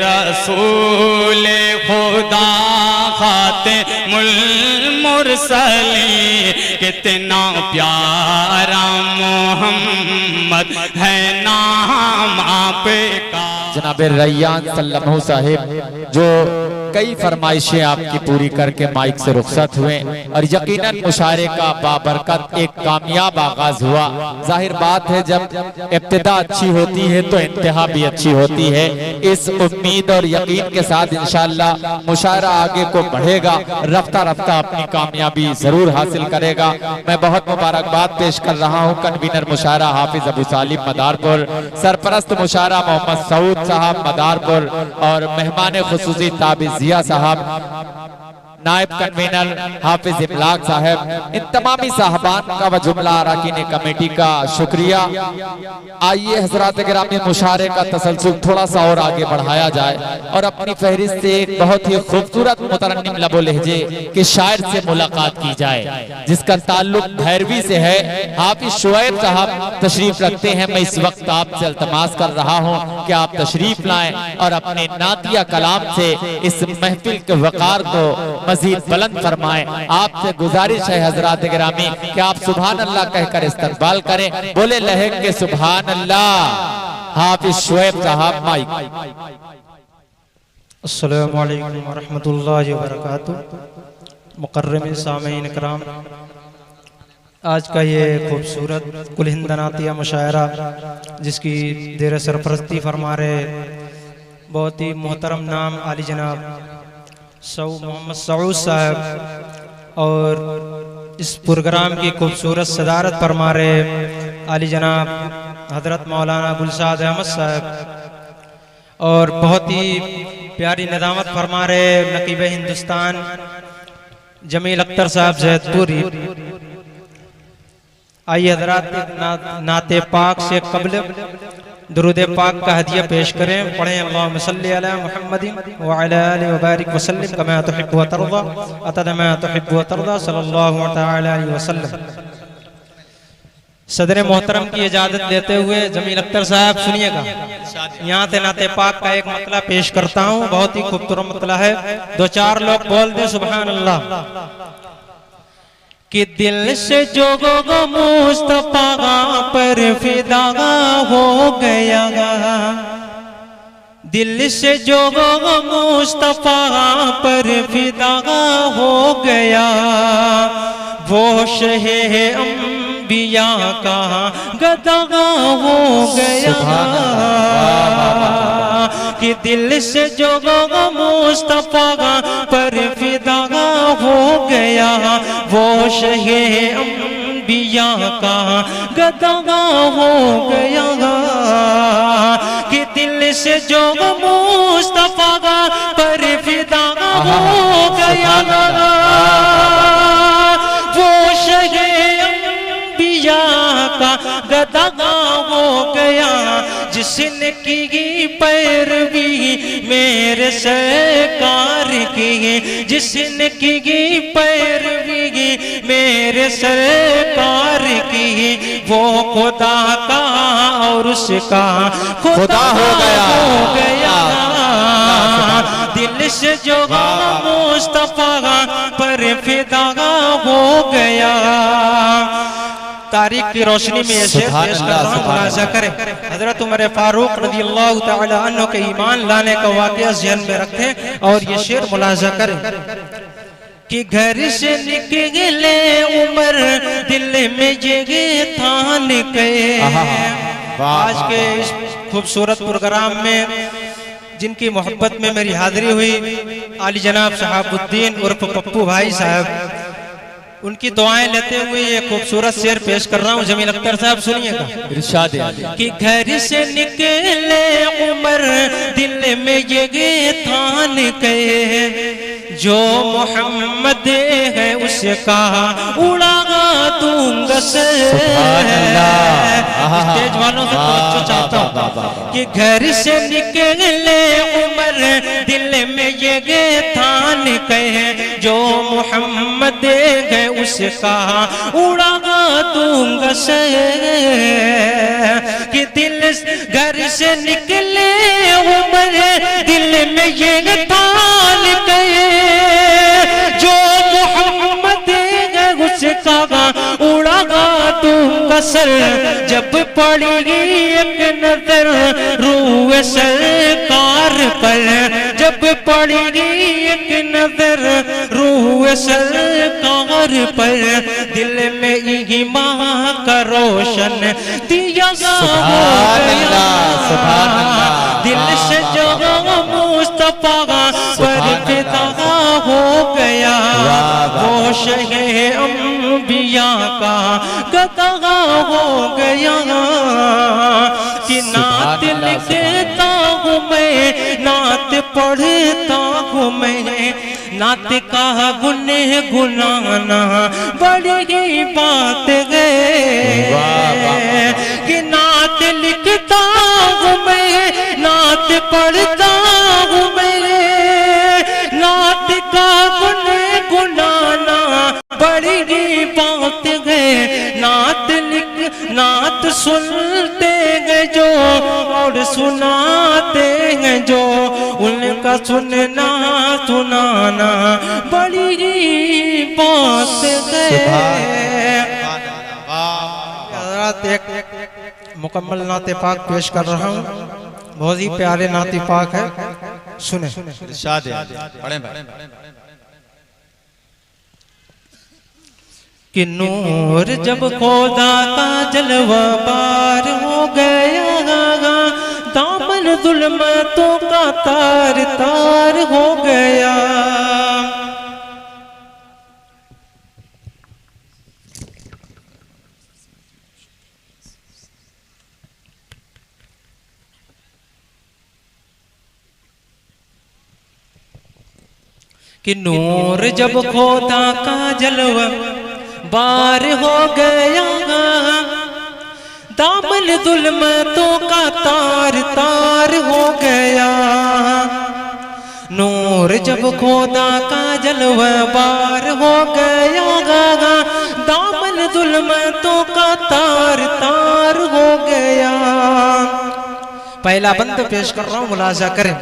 रसूल खुदा खातिमुल मुरसलीन, कितना प्यारा मोहम्मद है नाम आपका। जनाब रैयान सल्लल्लाहु साहिब जो कई फरमाइशें आपकी पूरी करके माइक से रुखसत हुए और यकीनन मुशायरे का बाबरकत एक कामयाब आगाज हुआ। जाहिर बात है जब इब्तिदा अच्छी होती है तो इंतहा भी अच्छी होती है। इस उम्मीद और यकीन के साथ इंशाअल्लाह मुशायरा आगे को बढ़ेगा, रफ्ता रफ्ता अपनी कामयाबी जरूर हासिल करेगा। मैं बहुत मुबारकबाद पेश कर रहा हूँ कन्वीनर मुशायरा हाफिज अबू सालिम मदारपुर, सरपरस्त मुशायरा मोहम्मद सऊद साहब मदारपुर और मेहमान खुसूसी ताबिज़ जिया साहब, नायब कन्वीनर हाफिज इब्लाग साहब, इन तमामी साहबान का व जुमला अरकान कमेटी का शुक्रिया। आइए हज़रात गिरामी मुशायरे का तसलसल थोड़ा सा और आगे बढ़ाया जाए और अपनी फहरिस्त से एक बहुत ही खूबसूरत मुतरन्निम लबो लहजे के शायर से मुलाकात की जाए जिसका ताल्लुक भैरवी से है। हाफिज शुएब साहब तशरीफ रखते हैं। मैं इस वक्त आपसे इल्तमास कर रहा हूँ कि आप तशरीफ लाएं और अपने नातिया कलाम से इस महफिल के वकार को मजीद बुलंद फरमाएं। आपसे गुजारिश है हजरात गिरामी कि आप सुभान अल्लाह कहकर इस्तकबाल करें। बोले लहक के सुभान अल्लाह। हाफिज शुएब साहब माइक। अस्सलामु अलैकुम व रहमतुल्लाहि व बरकातुहू। मुकर्रम सामीन इकराम, आज का ये खूबसूरत कुल हिंद नातिया मुशायरा जिसकी देर सरपरस्ती फरमा रहे बहुत ही मोहतरम नाम आली जनाब मोहम्मद सऊद साहब और इस प्रोग्राम की खूबसूरत सदारत फरमा रहे आली जनाब हजरत मौलाना गुलसाद अहमद साहब और बहुत ही प्यारी निदामत फरमा रहे नकीब हिंदुस्तान जमील अख्तर साहब जैदपुरी। आइए हजरात नाते पाक से कबल दुरूद पाक का हदिया पेश करें। पढ़ें अल्लाहुम्मा सल्ली अला मुहम्मदिन व अला आलिहि व बारिक व सल्लिम कमा तुहिब्बु व तर्दा अतद मा तुहिब्बु व तर्दा सल्लल्लाहु तआला अलैहि वसल्लम। सदर मोहतरम की इजाजत लेते हुए जमील अख्तर साहब सुनिएगा। यहाँ से नाते पाक का एक मतला पेश करता हूँ, बहुत ही खूबसूरत मतला है। दो चार लोग बोल दे सुभान अल्लाह। कि दिल से जो गो मुस्तफा पर फिदा हो गया, दिल से जो गो मुस्तफा पर फिदा हो गया, वो शहे अंबिया का गदा हो गया। कि दिल से जो गो मुस्तफा पर फिदा हो गया, वो शहे अंबिया का गदा हो गया। कि दिल से जो मुस्तफा पर फिदा हो गया, वो शहे अंबिया का गदा हो गया। जिसने की पैरवी मेरे सरकार की, जिसने की पैरवी मेरे सरकार की, वो खुदा का और उसका खुदा हो गया। दिल से जो मुस्तफा पर फिदा हो गया। तारीख की रोशनी में ये शेर पेश कर रहा हूं, मुलाजा करें। हजरत उमर फारूक रज़ियल्लाहु तआला अन्हु के ईमान लाने का वाक़या ज़हन में रखें और ये शेर मुलाजा करें। कि घर से निकले उमर दिल में जगह थान के। आज के इस खूबसूरत प्रोग्राम में जिनकी मोहब्बत में मेरी हाजिरी हुई, आली जनाब शहाबुद्दीन उर्फ पप्पू भाई साहब, उनकी दुआएं लेते हुए ये खूबसूरत शेर पेश कर रहा हूँ। जमील अख्तर साहब सुनिएगा। इरशाद कि घर से निकले उमर दिल में जगह थान के, जो मोहम्मद है उसका उड़ा दूंगा स्टेज वालों से तो चाहता हूँ कि घर से निकले उमर दिल में जगह थान कहे, जो मोहम्मद है उसका उड़ा दूंगा कि दिल घर से निकले उमर दिल असर जब पड़ेगी एक नजर रूह सरकार पर, जब पड़ेगी एक नजर रूह सरकार पर, दिल में ईमान का रोशन दिया हो गया, दिल से जो मुस्तफा पर फिदा हो गया, वो शहे अंबिया का गदा हो गया। कि नात लिखता हूँ मैं, नात पढ़ता हूँ मैं, नात का गुने गुनाना बड़ी बात है। कि नात लिखता हूँ मैं, नात पढ़ता हूँ मैं, नात का गुने गुनाना बड़ी बात है। नात लिख नात सुनते हैं जो और सुनाते हैं जो, उनका सुनना सुनाना बड़ी बात है। एक मुकम्मल नाते पाक पेश कर रहा हूँ, बहुत ही प्यारे नाते पाक है, सुने। कि नूर जब खुदा का जलवा पार हो गया, दामन जुल्मतों का तार तार हो गया। कि नूर जब खुदा का जलवा बार हो गया, दामन जुल्मतों का तार तार हो गया। नूर जब खुदा का जलवा बार हो गया, दामन जुल्मतों का तार तार हो गया। पहला बंद पेश कर रहा हूँ, मुलाजा करें।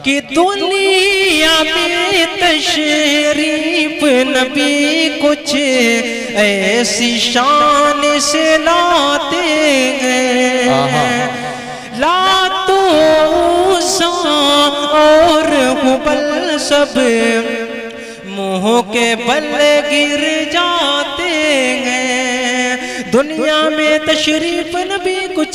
कि दुनिया में तशरीफ नबी कुछ ऐसी शान से लाते हैं, लातो और हुबल सब मुंह के बल गिर जाते हैं। दुनिया में तशरीफ नबी कुछ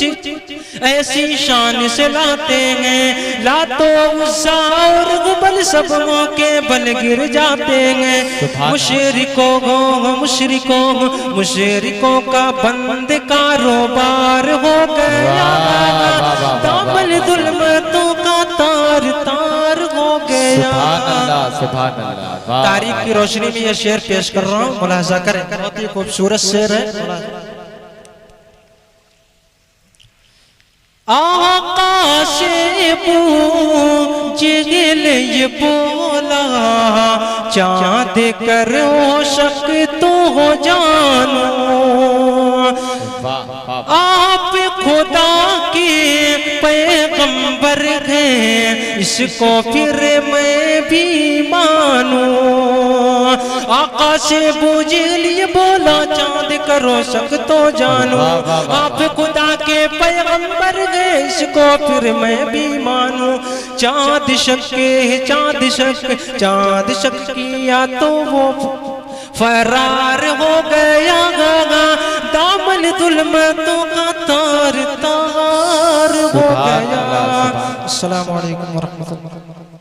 ऐसी शान से लाते हैं, लातो उस्सा और गुबल सब के बल गिर जाते हैं। मुशरिकों का बंद कारोबार हो गया, दामन जुल्मतों का तार तार हो गया। तारीख की रोशनी में यह शेर पेश कर रहा हूँ, मुलाजा करें। बहुत ही खूबसूरत शेर है। आका से पूजिल ये बोला, चाँद करो शक तो हो जानो, आप खुदा के पैगंबर हैं, इसको फिर मैं भी मानूं। आका से पूजिल ये बोला, चाँद करो शक तो जानो, आप खुदा के पैगंबर हैं, इसको फिर मैं भी मानूं। चाँद शक किया तो वो फरार हो गया, दामन जुल्मतों का तार तार हो गया। अस्सलामु अलैकुम व रहमतुल्लाह।